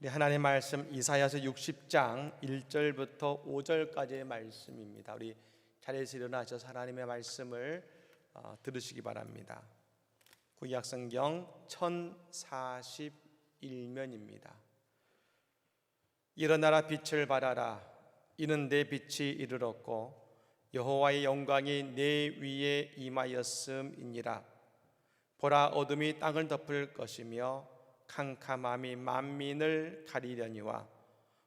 하나님의 말씀 이사야서 60장 1절부터 5절까지의 말씀입니다. 우리 자리에서 일어나셔서 하나님의 말씀을 들으시기 바랍니다. 구약성경 1041면입니다. 일어나라 빛을 발하라. 이는 내 빛이 이르렀고 여호와의 영광이 내 위에 임하였음이니라. 보라, 어둠이 땅을 덮을 것이며 캄캄함이 만민을 가리려니와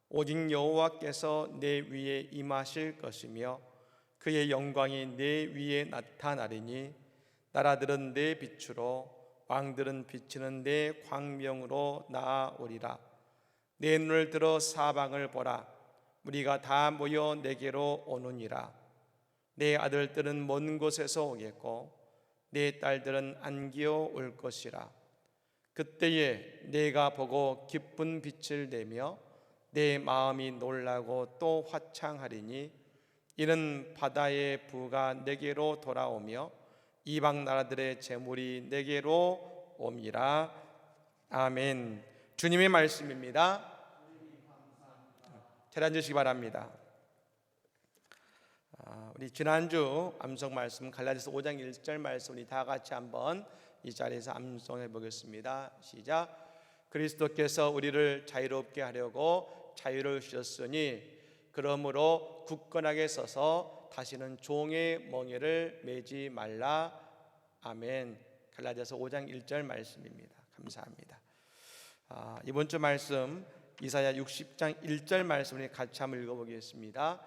오직 여호와께서 내 위에 임하실 것이며 그의 영광이 내 위에 나타나리니 나라들은 내 빛으로 왕들은 비치는 내 광명으로 나아오리라. 내 눈을 들어 사방을 보라. 무리가 다 모여 내게로 오느니라. 내 아들들은 먼 곳에서 오겠고 내 딸들은 안기어 올 것이라. 그때에 내가 보고 기쁜 빛을 내며 내 마음이 놀라고 또 화창하리니 이는 바다의 부가 내게로 돌아오며 이방 나라들의 재물이 내게로 옴이라. 아멘. 주님의 말씀입니다. 잘 앉으시기 바랍니다. 우리 지난주 암송 말씀 갈라디아서 5장 1절 말씀 우리 다 같이 한번 이 자리에서 암송해 보겠습니다. 시작. 그리스도께서 우리를 자유롭게 하려고 자유를 주셨으니 그러므로 굳건하게 서서 다시는 종의 멍에를 매지 말라. 아멘. 갈라디아서 5장 1절 말씀입니다. 감사합니다. 이번 주 말씀 이사야 60장 1절 말씀을 같이 한번 읽어보겠습니다.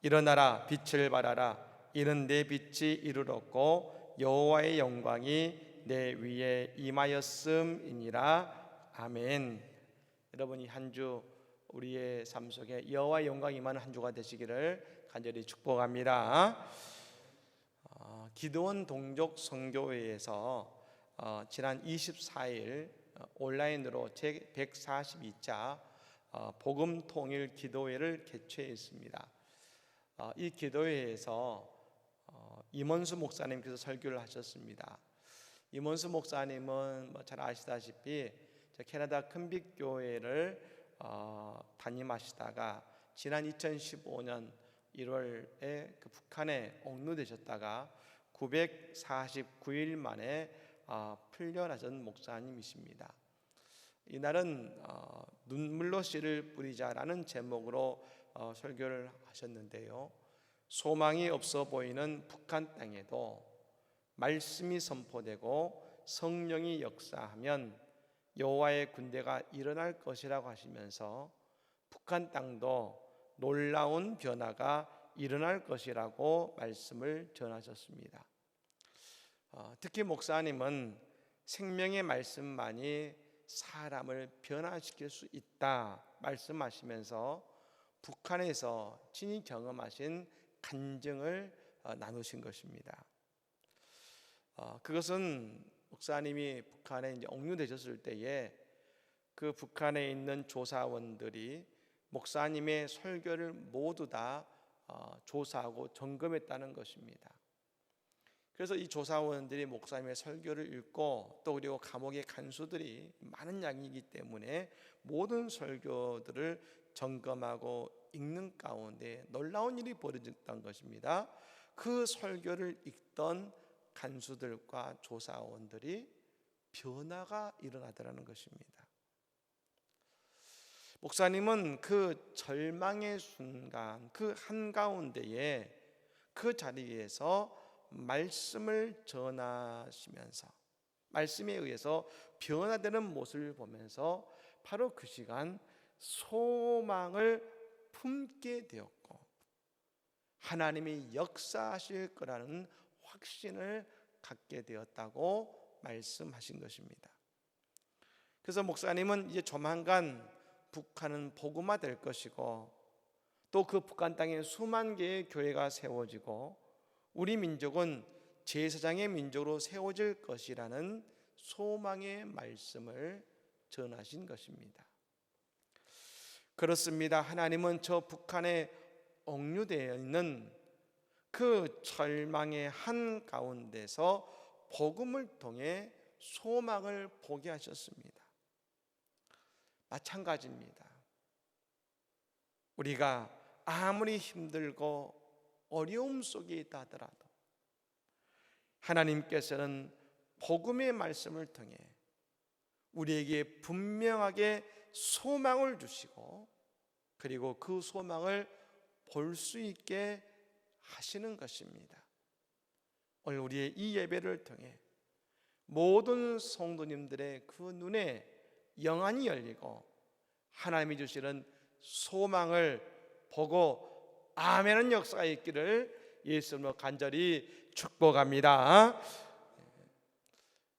일어나라 빛을 발하라. 이는 내 빛이 이르렀고 여호와의 영광이 내 위에 임하였음이니라. 아멘. 여러분이 한 주 우리의 삶 속에 여호와의 영광이 임하는 한 주가 되시기를 간절히 축복합니다. 기도원 동족 선교회에서 지난 24일 온라인으로 제142차 복음 통일 기도회를 개최했습니다. 이 기도회에서 임원수 목사님께서 설교를 하셨습니다. 임원수 목사님은 잘 아시다시피 캐나다 큰빛교회를 담임하시다가 지난 2015년 1월에 북한에 억류되셨다가 949일 만에 풀려나신 목사님이십니다. 이날은 눈물로 씨를 뿌리자라는 제목으로 설교를 하셨는데요, 소망이 없어 보이는 북한 땅에도 말씀이 선포되고 성령이 역사하면 여호와의 군대가 일어날 것이라고 하시면서 북한 땅도 놀라운 변화가 일어날 것이라고 말씀을 전하셨습니다. 특히 목사님은 생명의 말씀만이 사람을 변화시킬 수 있다 말씀하시면서 북한에서 친히 경험하신 간증을 나누신 것입니다. 그것은 목사님이 북한에 이제 억류되셨을 때에 그 북한에 있는 조사원들이 목사님의 설교를 모두 다 조사하고 점검했다는 것입니다. 그래서 이 조사원들이 목사님의 설교를 읽고 또 그리고 감옥의 간수들이 많은 양이기 때문에 모든 설교들을 점검하고 읽는 가운데 놀라운 일이 벌어졌던 것입니다. 그 설교를 읽던 간수들과 조사원들이 변화가 일어나더라는 것입니다. 목사님은 그 절망의 순간 그 한가운데에 그 자리에서 말씀을 전하시면서 말씀에 의해서 변화되는 모습을 보면서 바로 그 시간 소망을 품게 되었고 하나님이 역사하실 거라는 확신을 갖게 되었다고 말씀하신 것입니다. 그래서 목사님은 이제 조만간 북한은 복음화 될 것이고 또 그 북한 땅에 수만 개의 교회가 세워지고 우리 민족은 제사장의 민족으로 세워질 것이라는 소망의 말씀을 전하신 것입니다. 그렇습니다. 하나님은 저 북한에 억류되어 있는 그 절망의 한가운데서 복음을 통해 소망을 보게 하셨습니다. 마찬가지입니다. 우리가 아무리 힘들고 어려움 속에 있다 하더라도 하나님께서는 복음의 말씀을 통해 우리에게 분명하게 소망을 주시고 그리고 그 소망을 볼 수 있게 하시는 것입니다. 오늘 우리의 이 예배를 통해 모든 성도님들의 그 눈에 영안이 열리고 하나님이 주시는 소망을 보고 아멘하는 역사가 있기를 예수님으로 간절히 축복합니다.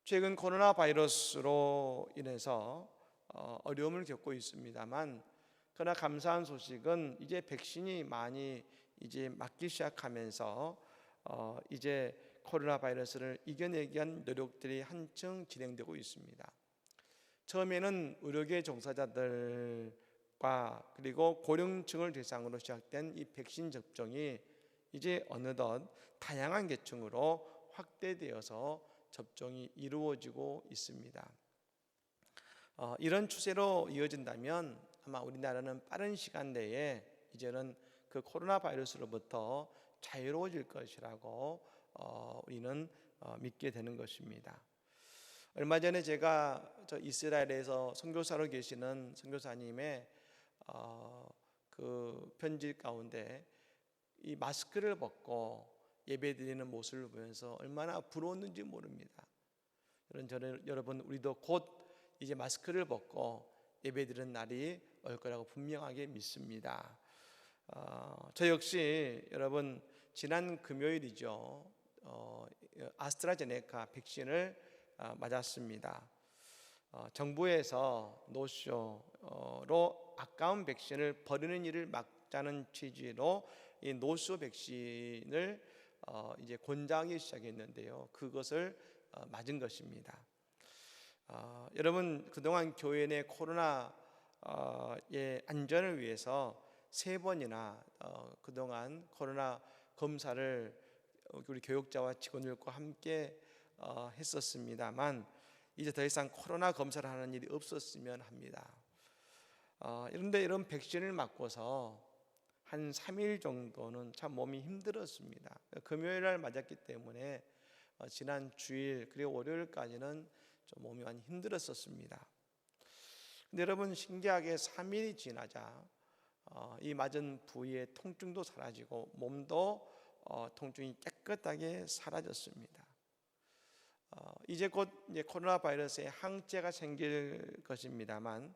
최근 코로나 바이러스로 인해서 어려움을 겪고 있습니다만, 그러나 감사한 소식은 이제 백신이 많이 이제 맞기 시작하면서 이제 코로나 바이러스를 이겨내기 위한 노력들이 한층 진행되고 있습니다. 처음에는 의료계 종사자들과 그리고 고령층을 대상으로 시작된 이 백신 접종이 이제 어느덧 다양한 계층으로 확대되어서 접종이 이루어지고 있습니다. 이런 추세로 이어진다면 아마 우리나라는 빠른 시간 내에 이제는 그 코로나 바이러스로부터 자유로워질 것이라고 우리는 믿게 되는 것입니다. 얼마 전에 제가 이스라엘에서 선교사로 계시는 선교사님의 그 편지 가운데 이 마스크를 벗고 예배드리는 모습을 보면서 얼마나 부러웠는지 모릅니다. 여러분, 우리도 곧 이제 마스크를 벗고 예배드리는 날이 올 거라고 분명하게 믿습니다. 저 역시 여러분 지난 금요일이죠. 아스트라제네카 백신을 맞았습니다. 정부에서 노쇼로 아까운 백신을 버리는 일을 막자는 취지로 이 노쇼 백신을 이제 권장하기 시작했는데요. 그것을 맞은 것입니다. 여러분, 그동안 교회 내 코로나의 안전을 위해서 3번이나 그동안 코로나 검사를 우리 교육자와 직원들과 함께 했었습니다만 이제 더 이상 코로나 검사를 하는 일이 없었으면 합니다. 그런데 이런 백신을 맞고서 한 3일 정도는 참 몸이 힘들었습니다. 금요일 날 맞았기 때문에 지난 주일 그리고 월요일까지는 좀 몸이 많이 힘들었었습니다. 근데 여러분, 신기하게 3일이 지나자 이 맞은 부위의 통증도 사라지고 몸도 통증이 깨끗하게 사라졌습니다. 이제 곧 이제 코로나 바이러스에 항체가 생길 것입니다만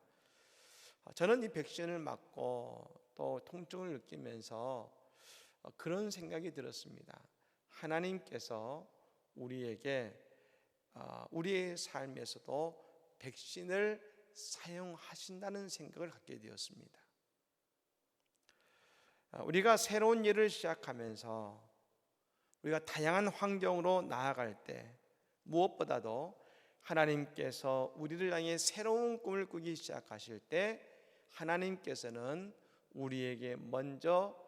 저는 이 백신을 맞고 또 통증을 느끼면서 그런 생각이 들었습니다. 하나님께서 우리에게 우리의 삶에서도 백신을 사용하신다는 생각을 갖게 되었습니다. 우리가 새로운 일을 시작하면서 우리가 다양한 환경으로 나아갈 때 무엇보다도 하나님께서 우리를 향해 새로운 꿈을 꾸기 시작하실 때 하나님께서는 우리에게 먼저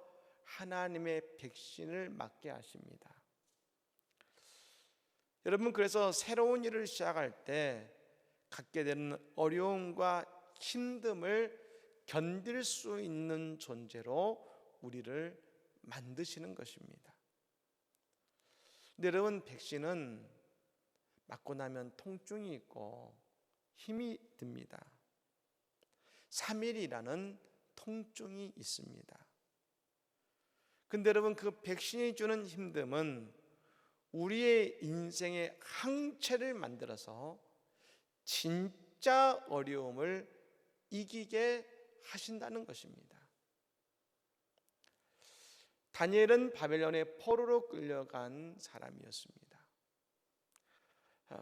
하나님의 백신을 맞게 하십니다. 여러분, 그래서 새로운 일을 시작할 때 갖게 되는 어려움과 힘듦을 견딜 수 있는 존재로 우리를 만드시는 것입니다. 근데 여러분, 백신은 맞고 나면 통증이 있고 힘이 듭니다. 3일이라는 통증이 있습니다. 근데 여러분, 그 백신이 주는 힘듦은 우리의 인생의 항체를 만들어서 진짜 어려움을 이기게 하신다는 것입니다. 다니엘은 바벨론의 포로로 끌려간 사람이었습니다.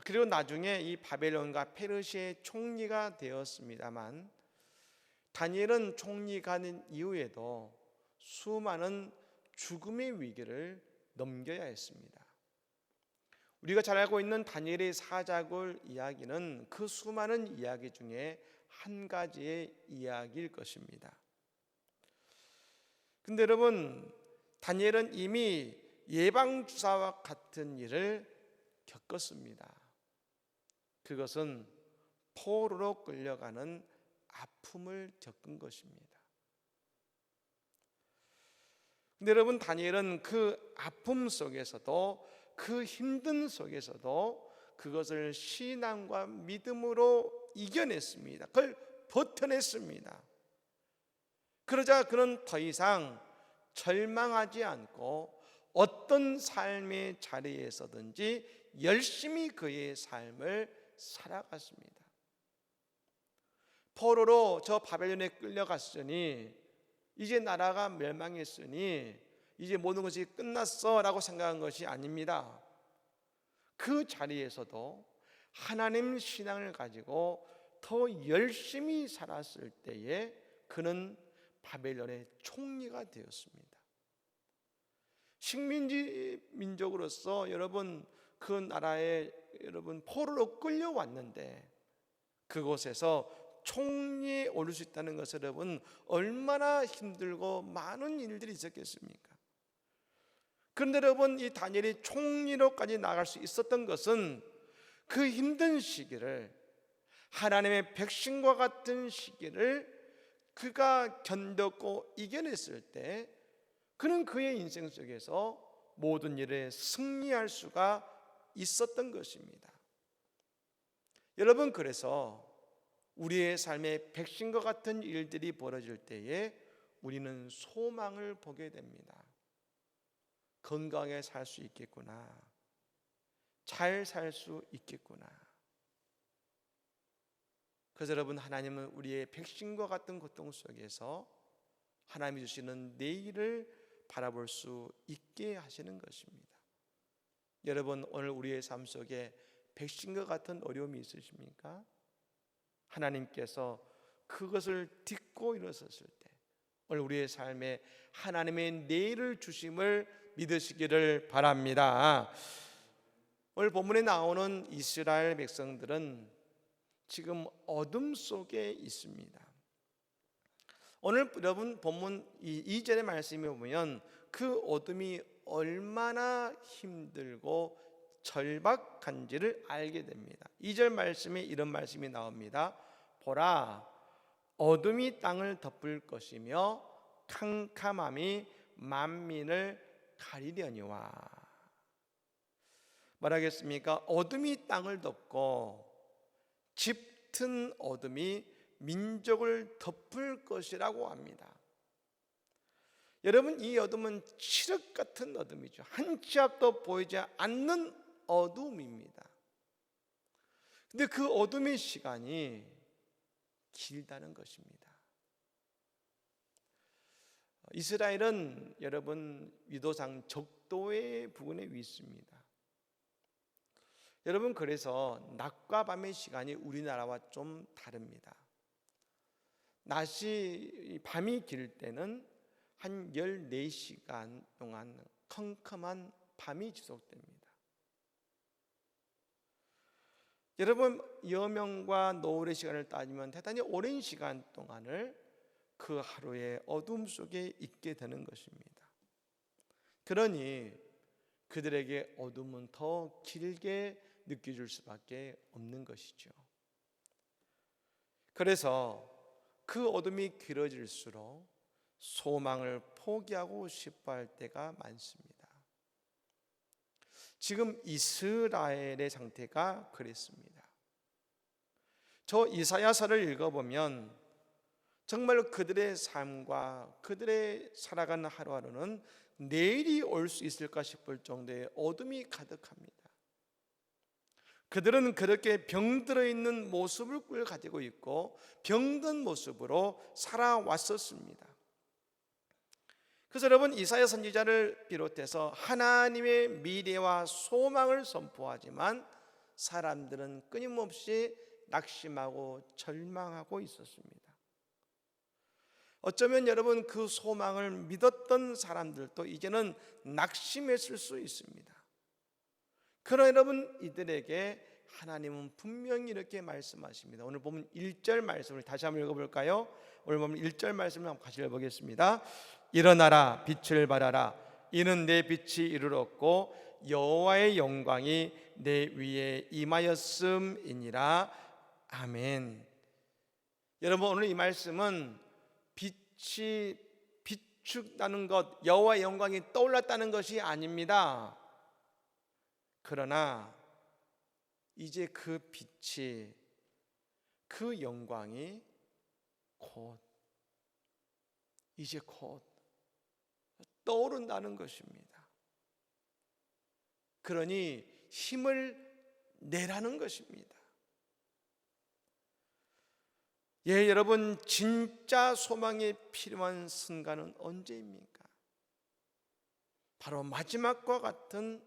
그리고 나중에 이 바벨론과 페르시아의 총리가 되었습니다만 다니엘은 총리가 된 이후에도 수많은 죽음의 위기를 넘겨야 했습니다. 우리가 잘 알고 있는 다니엘의 사자굴 이야기는 그 수많은 이야기 중에 한 가지의 이야기일 것입니다. 근데 여러분, 다니엘은 이미 예방주사와 같은 일을 겪었습니다. 그것은 포로로 끌려가는 아픔을 겪은 것입니다. 근데 여러분, 다니엘은 그 아픔 속에서도, 그 힘든 속에서도 그것을 신앙과 믿음으로 이겨냈습니다. 그걸 버텨냈습니다. 그러자 그는 더 이상 절망하지 않고 어떤 삶의 자리에서든지 열심히 그의 삶을 살아갔습니다. 포로로 저 바벨론에 끌려갔으니, 이제 나라가 멸망했으니 이제 모든 것이 끝났어 라고 생각한 것이 아닙니다. 그 자리에서도 하나님 신앙을 가지고 더 열심히 살았을 때에 그는 바벨론의 총리가 되었습니다. 식민지 민족으로서 여러분, 그 나라에 여러분 포로로 끌려왔는데 그곳에서 총리에 오를 수 있다는 것은 여러분 얼마나 힘들고 많은 일들이 있었겠습니까? 그런데 여러분, 이 다니엘이 총리로까지 나갈 수 있었던 것은 그 힘든 시기를, 하나님의 백성과 같은 시기를 그가 견뎠고 이겨냈을 때 그는 그의 인생 속에서 모든 일에 승리할 수가 있었던 것입니다. 여러분, 그래서 우리의 삶에 백신과 같은 일들이 벌어질 때에 우리는 소망을 보게 됩니다. 건강하게 살 수 있겠구나, 잘 살 수 있겠구나. 그래서 여러분, 하나님은 우리의 백신과 같은 고통 속에서 하나님이 주시는 내일을 바라볼 수 있게 하시는 것입니다. 여러분, 오늘 우리의 삶 속에 백신과 같은 어려움이 있으십니까? 하나님께서 그것을 딛고 일어섰을 때 오늘 우리의 삶에 하나님의 내일을 주심을 믿으시기를 바랍니다. 오늘 본문에 나오는 이스라엘 백성들은 지금 어둠 속에 있습니다. 오늘 여러분 본문 2절의 말씀에 보면 그 어둠이 얼마나 힘들고 절박한지를 알게 됩니다. 2절 말씀에 이런 말씀이 나옵니다. 보라, 어둠이 땅을 덮을 것이며 캄캄함이 만민을 가리려니와. 말하겠습니까? 어둠이 땅을 덮고 짙은 어둠이 민족을 덮을 것이라고 합니다. 여러분, 이 어둠은 칠흑 같은 어둠이죠. 한 치 앞도 보이지 않는 어둠입니다. 근데 그 어둠의 시간이 길다는 것입니다. 이스라엘은 여러분 위도상 적도의 부근에 있습니다. 여러분, 그래서 낮과 밤의 시간이 우리나라와 좀 다릅니다. 밤이 길 때는 한 14시간 동안 컴컴한 밤이 지속됩니다. 여러분, 여명과 노을의 시간을 따지면 대단히 오랜 시간 동안을 그 하루의 어둠 속에 있게 되는 것입니다. 그러니 그들에게 어둠은 더 길게 느껴질 수밖에 없는 것이죠. 그래서 그 어둠이 길어질수록 소망을 포기하고 싶어 할 때가 많습니다. 지금 이스라엘의 상태가 그랬습니다. 저 이사야서를 읽어보면 정말 그들의 삶과 그들의 살아가는 하루하루는 내일이 올 수 있을까 싶을 정도의 어둠이 가득합니다. 그들은 그렇게 병들어 있는 모습을 가지고 있고 병든 모습으로 살아왔었습니다. 그래서 여러분, 이사야 선지자를 비롯해서 하나님의 미래와 소망을 선포하지만 사람들은 끊임없이 낙심하고 절망하고 있었습니다. 어쩌면 여러분, 그 소망을 믿었던 사람들도 이제는 낙심했을 수 있습니다. 그러나 여러분, 이들에게 하나님은 분명히 이렇게 말씀하십니다. 오늘 보면 1절 말씀을 다시 한번 읽어볼까요? 오늘 보면 1절 말씀을 한번 같이 읽어보겠습니다. 일어나라, 빛을 발하라. 이는 내 빛이 이르렀고 여호와의 영광이 내 위에 임하였음이니라. 아멘. 여러분, 오늘 이 말씀은 빛이 비축나는 것, 여호와의 영광이 떠올랐다는 것이 아닙니다. 그러나 이제 그 빛이, 그 영광이 이제 곧 떠오른다는 것입니다. 그러니 힘을 내라는 것입니다. 예, 여러분, 진짜 소망이 필요한 순간은 언제입니까? 바로 마지막과 같은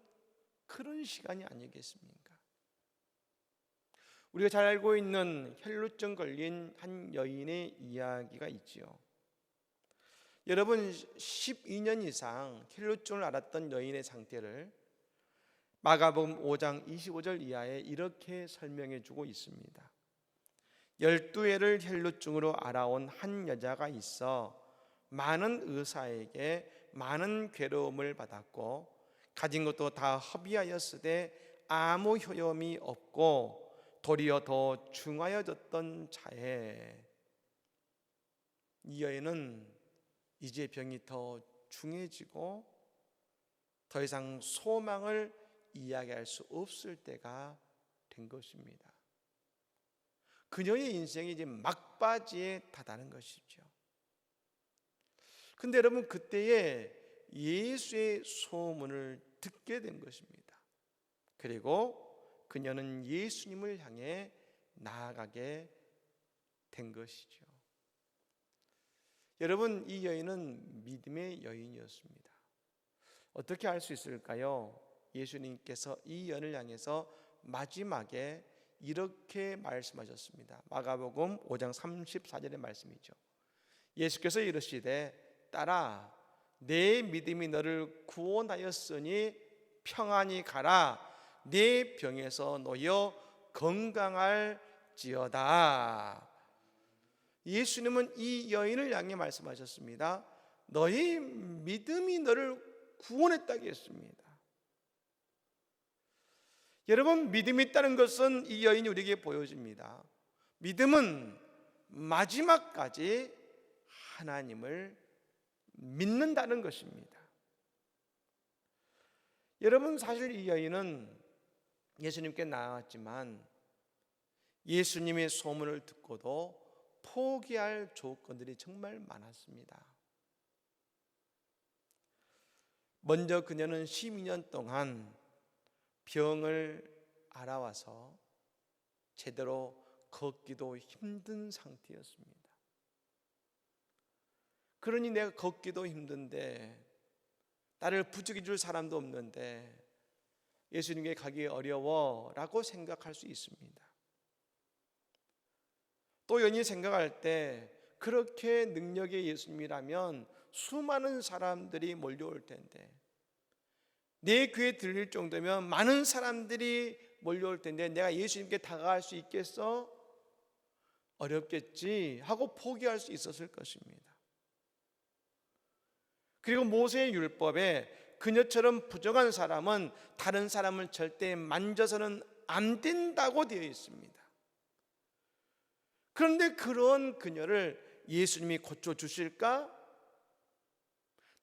그런 시간이 아니겠습니까? 우리가 잘 알고 있는 혈루증 걸린 한 여인의 이야기가 있지요. 여러분, 12년 이상 혈루증을 앓았던 여인의 상태를 마가복음 5장 25절 이하에 이렇게 설명해 주고 있습니다. 12회를 혈루증으로 앓아온 한 여자가 있어 많은 의사에게 많은 괴로움을 받았고 가진 것도 다 허비하였으되 아무 효험이 없고 도리어 더 중하여졌던 차에, 이 여인은 이제 병이 더 중해지고 더 이상 소망을 이야기할 수 없을 때가 된 것입니다. 그녀의 인생이 이제 막바지에 다다른 것이죠. 근데 여러분, 그때에 예수의 소문을 듣게 된 것입니다. 그리고 그녀는 예수님을 향해 나아가게 된 것이죠. 여러분, 이 여인은 믿음의 여인이었습니다. 어떻게 알 수 있을까요? 예수님께서 이 여인을 향해서 마지막에 이렇게 말씀하셨습니다. 마가복음 5장 34절의 말씀이죠. 예수께서 이르시되 딸아, 내 믿음이 너를 구원하였으니 평안히 가라. 내 병에서 놓여 건강할지어다. 예수님은 이 여인을 향해 말씀하셨습니다. 너의 믿음이 너를 구원했다고 했습니다. 여러분, 믿음이 있다는 것은 이 여인이 우리에게 보여줍니다. 믿음은 마지막까지 하나님을 믿는다는 것입니다. 여러분, 사실 이 여인은 예수님께 나아왔지만 예수님의 소문을 듣고도 포기할 조건들이 정말 많았습니다. 먼저 그녀는 12년 동안 병을 앓아와서 제대로 걷기도 힘든 상태였습니다. 그러니 내가 걷기도 힘든데, 나를 부축해 줄 사람도 없는데 예수님께 가기 어려워라고 생각할 수 있습니다. 또 연히 생각할 때 그렇게 능력의 예수님이라면 수많은 사람들이 몰려올 텐데, 내 귀에 들릴 정도면 많은 사람들이 몰려올 텐데 내가 예수님께 다가갈 수 있겠어? 어렵겠지 하고 포기할 수 있었을 것입니다. 그리고 모세의 율법에 그녀처럼 부정한 사람은 다른 사람을 절대 만져서는 안 된다고 되어 있습니다. 그런데 그런 그녀를 예수님이 고쳐주실까?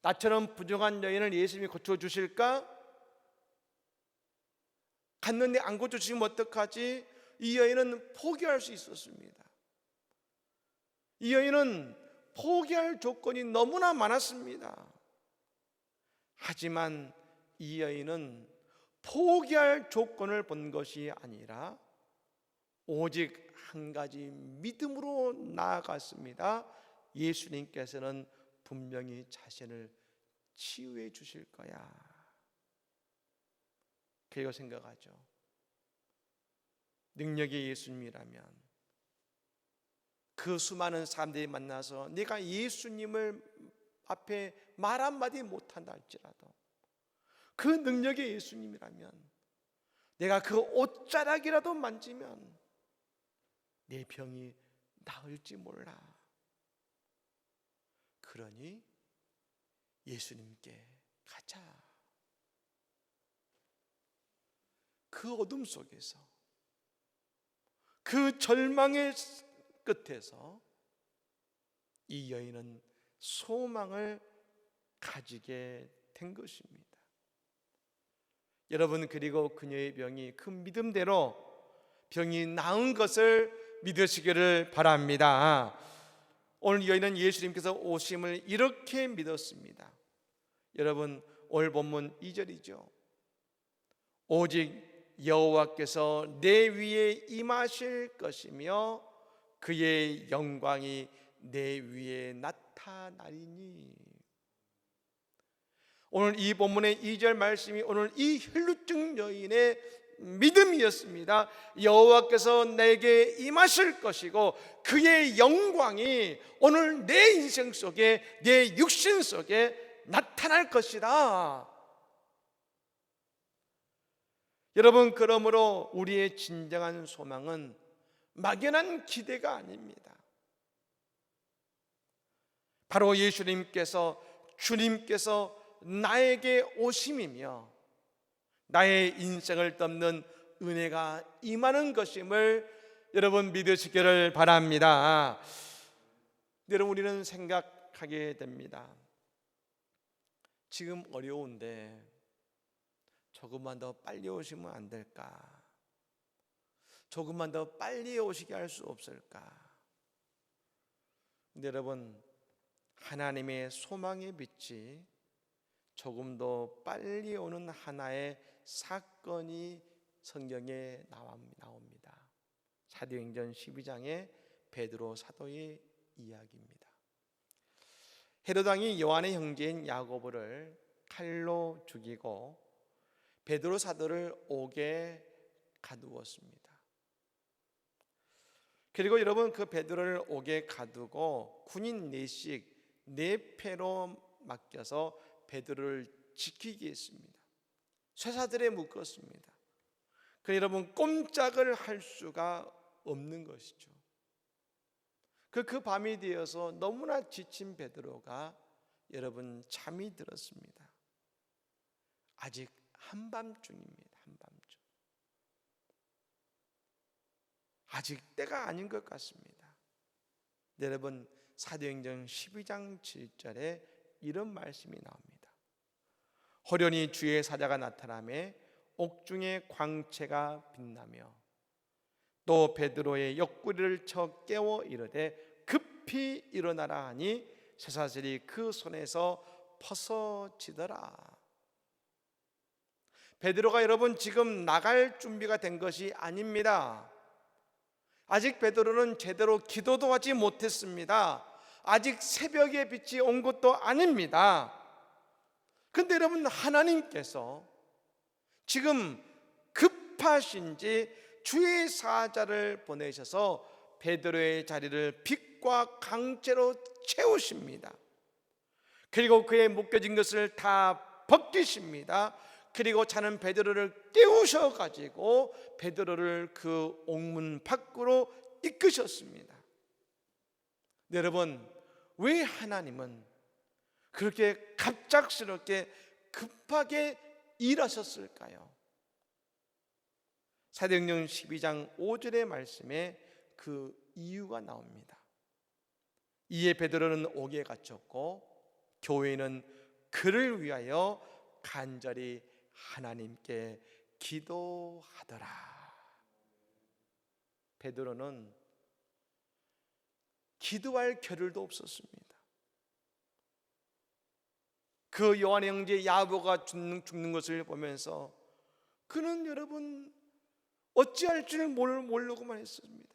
나처럼 부정한 여인을 예수님이 고쳐주실까? 갔는데 안 고쳐주시면 어떡하지? 이 여인은 포기할 수 있었습니다. 이 여인은 포기할 조건이 너무나 많았습니다. 하지만 이 여인은 포기할 조건을 본 것이 아니라 오직 한 가지 믿음으로 나아갔습니다. 예수님께서는 분명히 자신을 치유해 주실 거야. 그리고 생각하죠. 능력의 예수님이라면 그 수많은 사람들이 만나서 내가 예수님을 앞에 말 한마디 못한다 할지라도 그 능력의 예수님이라면 내가 그 옷자락이라도 만지면 내 병이 나을지 몰라. 그러니 예수님께 가자. 그 어둠 속에서, 그 절망의 끝에서 이 여인은 소망을 가지게 된 것입니다. 여러분, 그리고 그녀의 병이 그 믿음대로 병이 나은 것을 믿으시기를 바랍니다. 오늘 여인은 예수님께서 오심을 이렇게 믿었습니다. 여러분, 오늘 본문 2절이죠. 오직 여호와께서 내 위에 임하실 것이며 그의 영광이 내 위에 나타나리니. 오늘 이 본문의 2절 말씀이 오늘 이 혈루증 여인의 믿음이었습니다. 여호와께서 내게 임하실 것이고 그의 영광이 오늘 내 인생 속에, 내 육신 속에 나타날 것이다. 여러분, 그러므로 우리의 진정한 소망은 막연한 기대가 아닙니다. 바로 예수님께서, 주님께서 나에게 오심이며 나의 인생을 덮는 은혜가 임하는 것임을 여러분 믿으시기를 바랍니다. 여러분, 우리는 생각하게 됩니다. 지금 어려운데 조금만 더 빨리 오시면 안 될까? 조금만 더 빨리 오시게 할 수 없을까? 근데 여러분, 하나님의 소망의 빛이 조금 더 빨리 오는 하나의 사건이 성경에 나옵니다. 사도행전 12장의 베드로 사도의 이야기입니다. 헤롯 왕이 요한의 형제인 야고보를 칼로 죽이고 베드로 사도를 옥에 가두었습니다. 그리고 여러분, 그 베드로를 옥에 가두고 군인 4씩 4패로 맡겨서 베드로를 지키게 했습니다. 쇠사들에 묶었습니다. 그 여러분, 꼼짝을 할 수가 없는 것이죠. 그 밤이 되어서 너무나 지친 베드로가 여러분 잠이 들었습니다. 아직 한밤중입니다. 한밤중. 아직 때가 아닌 것 같습니다. 여러분, 사도행전 12장 7절에 이런 말씀이 나옵니다. 호련히 주의 사자가 나타나매 옥중의 광채가 빛나며 또 베드로의 옆구리를 쳐 깨워 이르되 급히 일어나라 하니 쇠사슬이 그 손에서 벗어지더라. 베드로가 여러분 지금 나갈 준비가 된 것이 아닙니다. 아직 베드로는 제대로 기도도 하지 못했습니다. 아직 새벽의 빛이 온 것도 아닙니다. 근데 여러분, 하나님께서 지금 급하신지 주의 사자를 보내셔서 베드로의 자리를 빛과 강제로 채우십니다. 그리고 그의 묶여진 것을 다 벗기십니다. 그리고 자는 베드로를 깨우셔가지고 베드로를 그 옥문 밖으로 이끄셨습니다. 여러분, 왜 하나님은 그렇게 갑작스럽게 급하게 일하셨을까요? 사도행전 12장 5절의 말씀에 그 이유가 나옵니다. 이에 베드로는 옥에 갇혔고 교회는 그를 위하여 간절히 하나님께 기도하더라. 베드로는 기도할 겨를도 없었습니다. 그 요한의 형제 야고보가 죽는 것을 보면서 그는 여러분 어찌할 줄 모르고만 했습니다.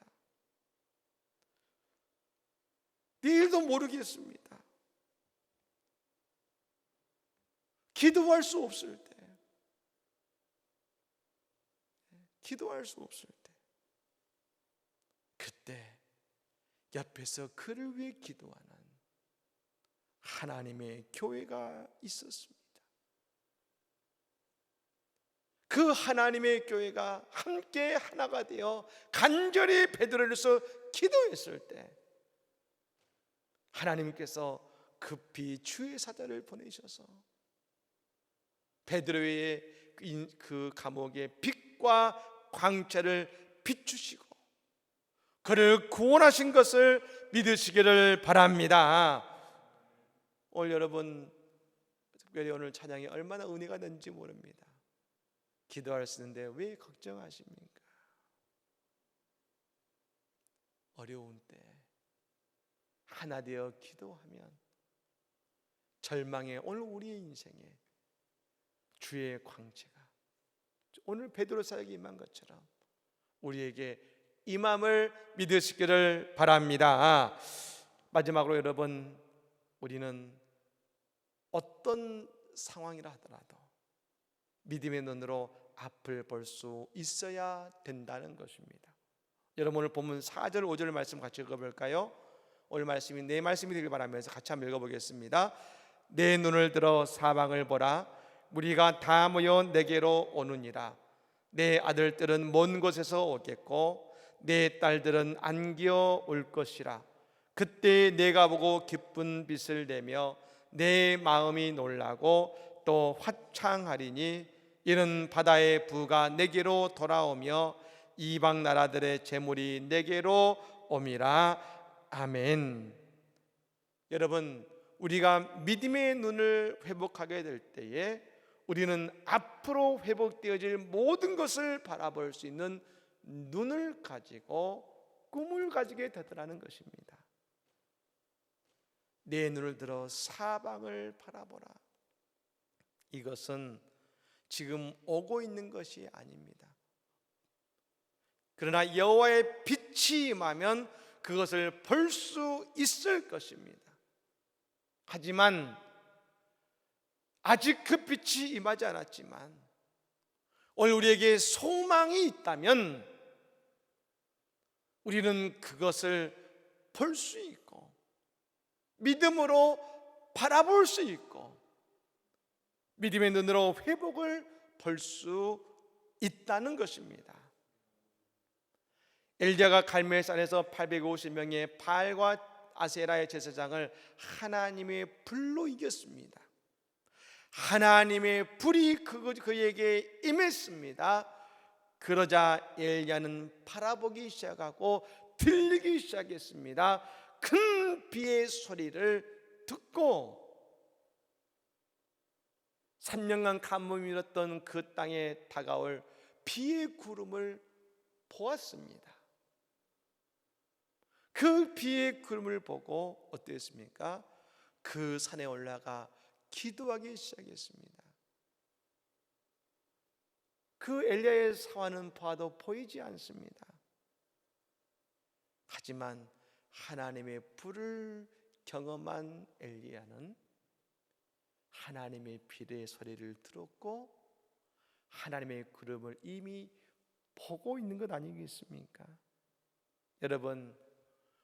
내일도 모르겠습니다. 기도할 수 없을 때, 기도할 수 없을 때, 그때 옆에서 그를 위해 기도하는 하나님의 교회가 있었습니다. 그 하나님의 교회가 함께 하나가 되어 간절히 베드로를 위해서 기도했을 때 하나님께서 급히 주의 사자를 보내셔서 베드로의 그 감옥에 빛과 광채를 비추시고 그를 구원하신 것을 믿으시기를 바랍니다. 오늘 여러분, 특별히 오늘 찬양이 얼마나 은혜가 되는지 모릅니다. 기도할 수 있는데 왜 걱정하십니까? 어려운 때 하나 되어 기도하면 절망의 오늘 우리의 인생에 주의 광채가 오늘 베드로 사역이 임한 것처럼 우리에게 임함을 믿으시기를 바랍니다. 마지막으로 여러분, 우리는 어떤 상황이라 하더라도 믿음의 눈으로 앞을 볼 수 있어야 된다는 것입니다. 여러분, 오늘 본문 4절 5절 말씀 같이 읽어볼까요? 오늘 말씀이 내 말씀이 되길 바라면서 같이 한번 읽어보겠습니다. 내 눈을 들어 사방을 보라. 무리가 다 모여 내게로 오느니라. 내 아들들은 먼 곳에서 오겠고 내 딸들은 안기어 올 것이라. 그때 내가 보고 기쁜 빛을 내며 내 마음이 놀라고 또 화창하리니 이는 바다의 부가 내게로 돌아오며 이방 나라들의 재물이 내게로 옴이라. 아멘. 여러분, 우리가 믿음의 눈을 회복하게 될 때에 우리는 앞으로 회복되어질 모든 것을 바라볼 수 있는 눈을 가지고 꿈을 가지게 되더라는 것입니다. 내 눈을 들어 사방을 바라보라. 이것은 지금 오고 있는 것이 아닙니다. 그러나 여호와의 빛이 임하면 그것을 볼 수 있을 것입니다. 하지만 아직 그 빛이 임하지 않았지만 오늘 우리에게 소망이 있다면 우리는 그것을 볼 수 있고 믿음으로 바라볼 수 있고 믿음의 눈으로 회복을 볼 수 있다는 것입니다. 엘리야가 갈멜산에서 850명의 바알과 아세라의 제사장을 하나님의 불로 이겼습니다. 하나님의 불이 그에게 임했습니다. 그러자 엘리야는 바라보기 시작하고 들리기 시작했습니다. 큰 비의 소리를 듣고 3년간 가뭄이 일었던 그 땅에 다가올 비의 구름을 보았습니다. 그 비의 구름을 보고 어땠습니까? 그 산에 올라가 기도하기 시작했습니다. 그 엘리야의 사화는 봐도 보이지 않습니다. 하지만 하나님의 불을 경험한 엘리야는 하나님의 비의 소리를 들었고 하나님의 구름을 이미 보고 있는 것 아니겠습니까? 여러분,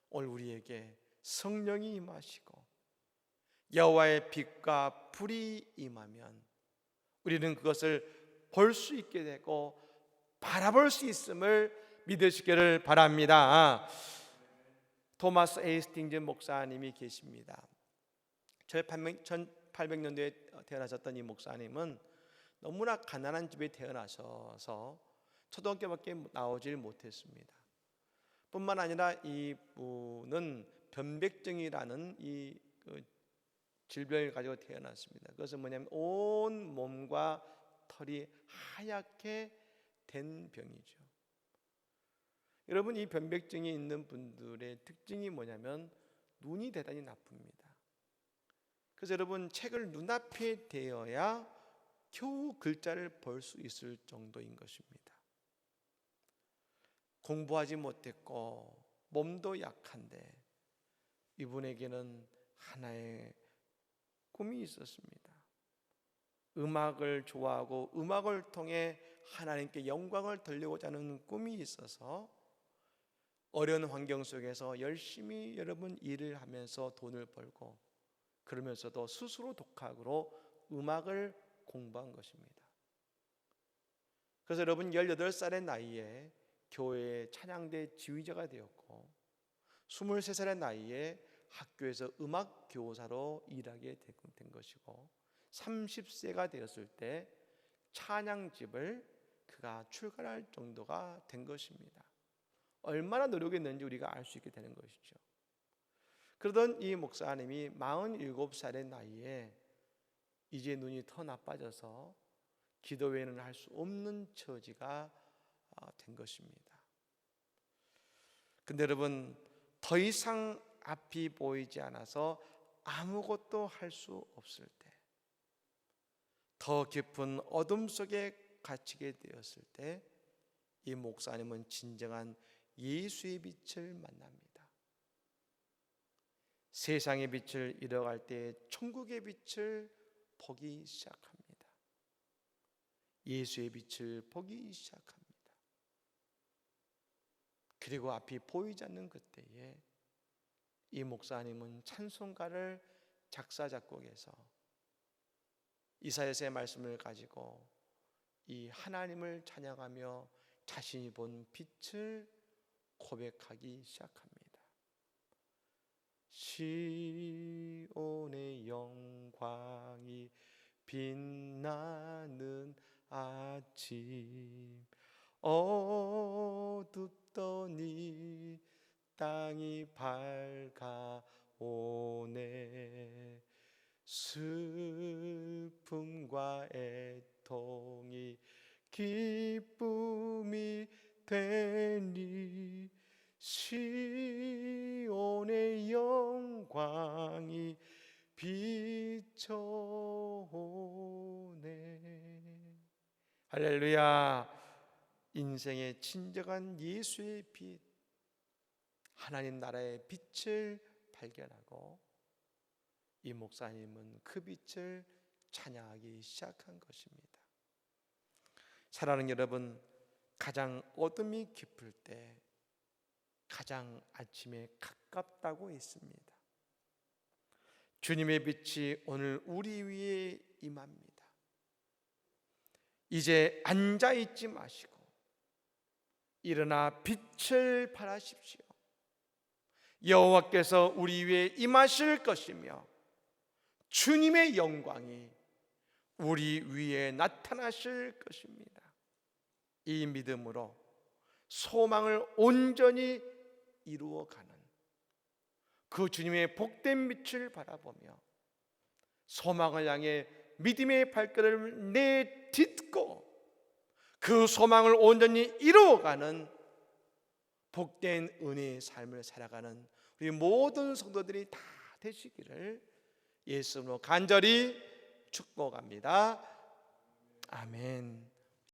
오늘 우리에게 성령이 임하시고 여호와의 빛과 불이 임하면 우리는 그것을 볼 수 있게 되고 바라볼 수 있음을 믿으시기를 바랍니다. 토마스 에이스팅즈 목사님이 계십니다. 1800년도에 태어나셨던 이 목사님은 너무나 가난한 집에 태어나셔서 초등학교밖에 나오질 못했습니다. 뿐만 아니라 이분은 변백증이라는 이 질병을 가지고 태어났습니다. 그것은 뭐냐면 온 몸과 털이 하얗게 된 병이죠. 여러분, 이 변백증이 있는 분들의 특징이 뭐냐면 눈이 대단히 나쁩니다. 그래서 여러분, 책을 눈앞에 대어야 겨우 글자를 볼 수 있을 정도인 것입니다. 공부하지 못했고 몸도 약한데 이분에게는 하나의 꿈이 있었습니다. 음악을 좋아하고 음악을 통해 하나님께 영광을 돌리고자 하는 꿈이 있어서 어려운 환경 속에서 열심히 여러분 일을 하면서 돈을 벌고 그러면서도 스스로 독학으로 음악을 공부한 것입니다. 그래서 여러분 18살의 나이에 교회의 찬양대 지휘자가 되었고 23살의 나이에 학교에서 음악 교사로 일하게 된 것이고 30세가 되었을 때 찬양집을 그가 출간할 정도가 된 것입니다. 얼마나 노력했는지 우리가 알 수 있게 되는 것이죠. 그러던 이 목사님이 47살의 나이에 이제 눈이 더 나빠져서 기도 외에는 할 수 없는 처지가 된 것입니다. 근데 여러분, 더 이상 앞이 보이지 않아서 아무것도 할 수 없을 때, 더 깊은 어둠 속에 갇히게 되었을 때, 이 목사님은 진정한 예수의 빛을 만납니다. 세상의 빛을 잃어갈 때 천국의 빛을 보기 시작합니다. 예수의 빛을 보기 시작합니다. 그리고 앞이 보이지 않는 그때에 이 목사님은 찬송가를 작사 작곡해서 이사야서의 말씀을 가지고 이 하나님을 찬양하며 자신이 본 빛을 고백하기 시작합니다. 시온의 영광이 빛나는 아침, 어둡더니 땅이 밝아오네. 슬픔과 애통이 기쁨이 되니 시온의 영광이 비춰오네. 할렐루야. 인생의 진정한 예수의 빛, 하나님 나라의 빛을 발견하고 이 목사님은 그 빛을 찬양하기 시작한 것입니다. 사랑하는 여러분, 가장 어둠이 깊을 때 가장 아침에 가깝다고 했습니다. 주님의 빛이 오늘 우리 위에 임합니다. 이제 앉아있지 마시고 일어나 빛을 발하십시오. 여호와께서 우리 위에 임하실 것이며 주님의 영광이 우리 위에 나타나실 것입니다. 이 믿음으로 소망을 온전히 이루어가는 그 주님의 복된 빛을 바라보며 소망을 향해 믿음의 발걸음을 내딛고 그 소망을 온전히 이루어가는 복된 은혜의 삶을 살아가는 우리 모든 성도들이 다 되시기를 예수님으로 간절히 축복합니다. 아멘.